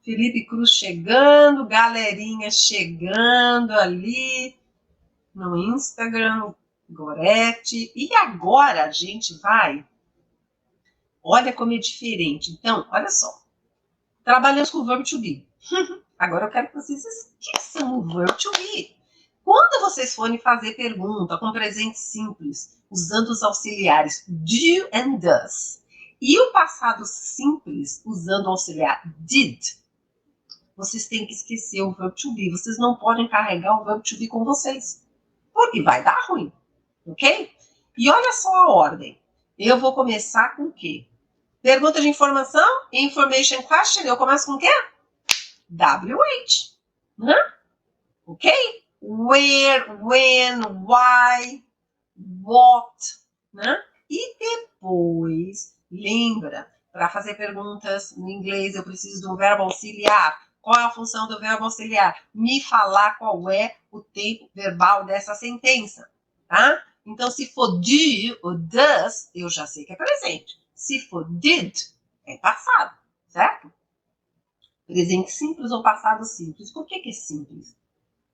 Felipe Cruz chegando, galerinha chegando ali no Instagram, Gorete. E agora a gente vai... Olha como é diferente. Então, olha só. Trabalhamos com o verbo to be. Agora eu quero que vocês esqueçam o verbo to be. Quando vocês forem fazer pergunta com presente simples, usando os auxiliares do and does, e o passado simples, usando o auxiliar did, vocês têm que esquecer o verbo to be. Vocês não podem carregar o verbo to be com vocês, porque vai dar ruim, ok? E olha só a ordem. Eu vou começar com o quê? Pergunta de informação, information question, eu começo com o quê? WH, né? Ok? Where, when, why, what, né? E depois, lembra, para fazer perguntas no inglês eu preciso de um verbo auxiliar. Qual é a função do verbo auxiliar? Me falar qual é o tempo verbal dessa sentença, tá? Então, se for do ou does, eu já sei que é presente. Se for did, é passado, certo? Presente simples ou passado simples. Por que é simples?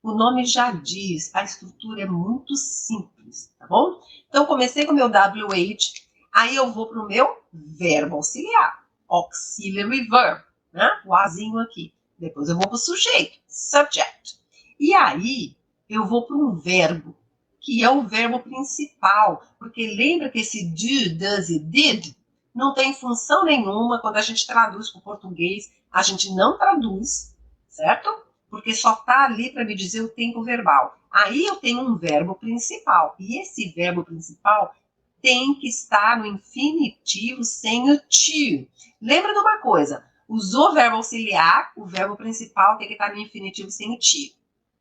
O nome já diz, a estrutura é muito simples, tá bom? Então, comecei com o meu WH, aí eu vou para o meu verbo auxiliar, auxiliary verb, né? O azinho aqui. Depois eu vou para o sujeito, subject. E aí, eu vou para um verbo, que é o verbo principal, porque lembra que esse do, does e did não tem função nenhuma quando a gente traduz para o português, a gente não traduz, certo? Porque só está ali para me dizer o tempo verbal. Aí eu tenho um verbo principal, e esse verbo principal tem que estar no infinitivo sem o to. Lembra de uma coisa, usou o verbo auxiliar, o verbo principal tem que estar no infinitivo sem o to,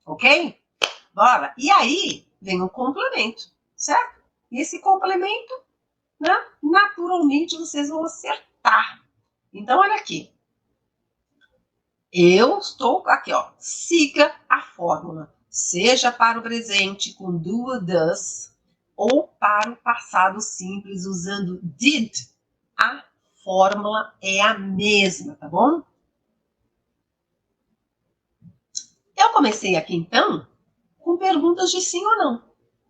ok? Bora! E aí vem o complemento, certo? E esse complemento, né, naturalmente vocês vão acertar. Então, olha aqui. Eu estou aqui, ó. Siga a fórmula. Seja para o presente com do ou does, ou para o passado simples usando did. A fórmula é a mesma, tá bom? Eu comecei aqui, então, com perguntas de sim ou não,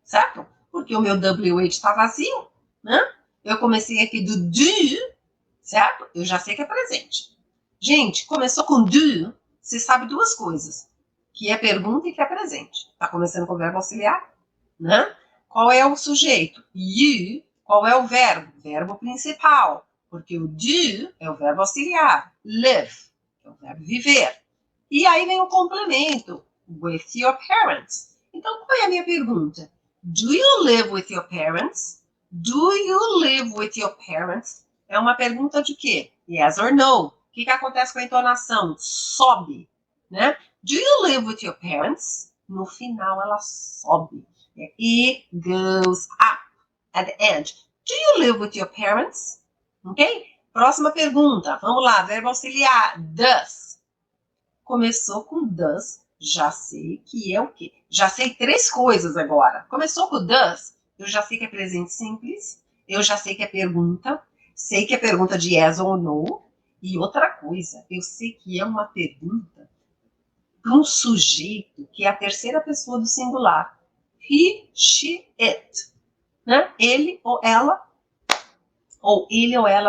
certo? Porque o meu WH está vazio, né? Eu comecei aqui do do, certo? Eu já sei que é presente. Gente, começou com do, você sabe duas coisas, que é pergunta e que é presente. Tá começando com o verbo auxiliar, né? Qual é o sujeito? You. Qual é o verbo? Verbo principal, porque o do é o verbo auxiliar. Live, é o verbo viver. E aí vem o complemento, with your parents. Então, qual é a minha pergunta? Do you live with your parents? Do you live with your parents? É uma pergunta de quê? Yes or no. O que acontece com a entonação? Sobe, né? Do you live with your parents? No final ela sobe. It goes up at the end. Do you live with your parents? Ok? Próxima pergunta. Vamos lá. Verbo auxiliar. Does. Começou com does. Já sei que é o quê? Já sei três coisas agora. Começou com does. Eu já sei que é presente simples. Eu já sei que é pergunta. Sei que é pergunta de yes ou no. E outra coisa, eu sei que é uma pergunta para um sujeito que é a terceira pessoa do singular. He, she, it. Né? Ele ou ela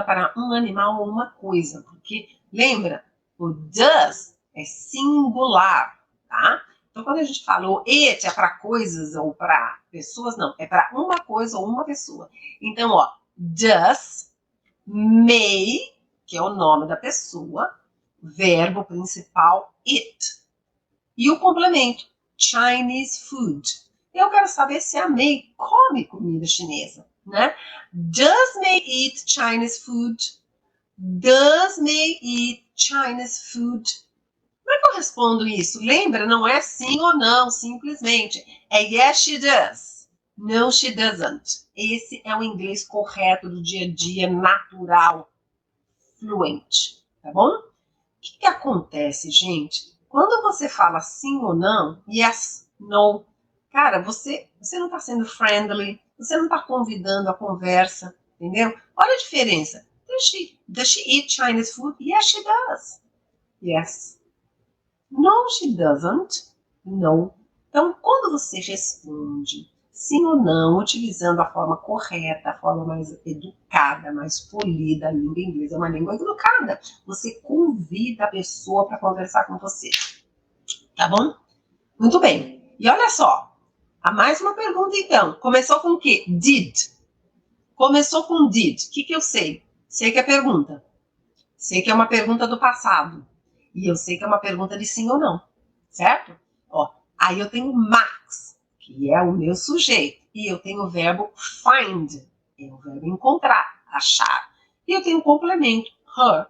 para um animal ou uma coisa. Porque, lembra, o does é singular, tá? Então, quando a gente fala o it é para coisas ou para pessoas, não, é para uma coisa ou uma pessoa. Então, ó, does, may, que é o nome da pessoa, verbo principal, it. E o complemento, Chinese food. Eu quero saber se a May come comida chinesa, né? Does May eat Chinese food? Does May eat Chinese food? Como é que eu respondo isso? Lembra, não é sim ou não, simplesmente. É yes, she does. No, she doesn't. Esse é o inglês correto do dia a dia, natural, fluente, tá bom? O que acontece, gente? Quando você fala sim ou não, yes, no, cara, você não está sendo friendly, você não está convidando a conversa, entendeu? Olha a diferença. Does she eat Chinese food? Yes, she does. Yes. No, she doesn't. No. Então, quando você responde sim ou não, utilizando a forma correta, a forma mais educada, mais polida, a língua inglesa é uma língua educada. Você convida a pessoa para conversar com você. Tá bom? Muito bem. E olha só, há mais uma pergunta então. Começou com o quê? Did. Começou com did. O que eu sei? Sei que é pergunta. Sei que é uma pergunta do passado. E eu sei que é uma pergunta de sim ou não. Certo? Ó, aí eu tenho Max, que é o meu sujeito. E eu tenho o verbo find, é o verbo encontrar, achar. E eu tenho o complemento, her.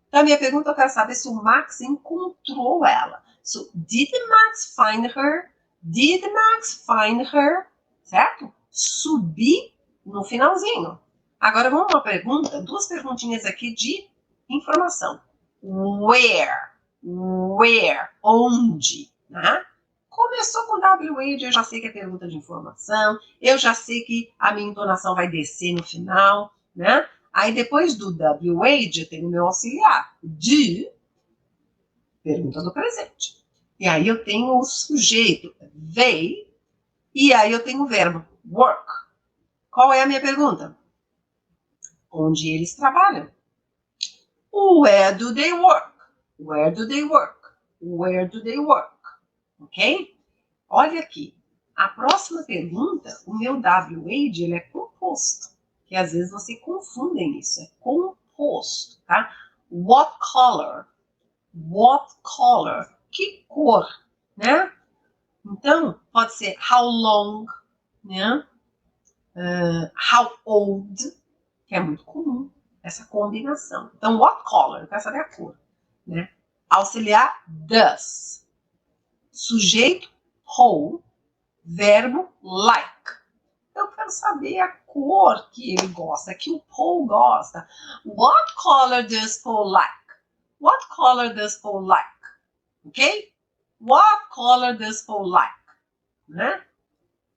Então, a minha pergunta, eu quero saber se o Max encontrou ela. So, did Max find her? Did Max find her? Certo? Subir no finalzinho. Agora, vamos uma pergunta, duas perguntinhas aqui de informação. Where? Where? Onde? Né? Começou com WH, eu já sei que é pergunta de informação, eu já sei que a minha entonação vai descer no final, né? Aí depois do WH eu tenho o meu auxiliar, de, pergunta do presente. E aí eu tenho o sujeito, they, e aí eu tenho o verbo, work. Qual é a minha pergunta? Onde eles trabalham? Where do they work? Where do they work? Where do they work? Ok? Olha aqui. A próxima pergunta, o meu WH, ele é composto. Que às vezes vocês confundem isso. É composto, tá? What color? What color? Que cor, né? Então, pode ser how long, né? How old, que é muito comum essa combinação. Então, what color? Eu quero saber a cor, né? Auxiliar, does. Sujeito, who. Verbo, like. Eu quero saber a cor que ele gosta, que o Paul gosta. What color does Paul like? What color does Paul like? Ok? What color does Paul like? Né?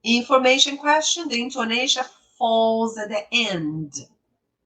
Information question, the intonation falls at the end.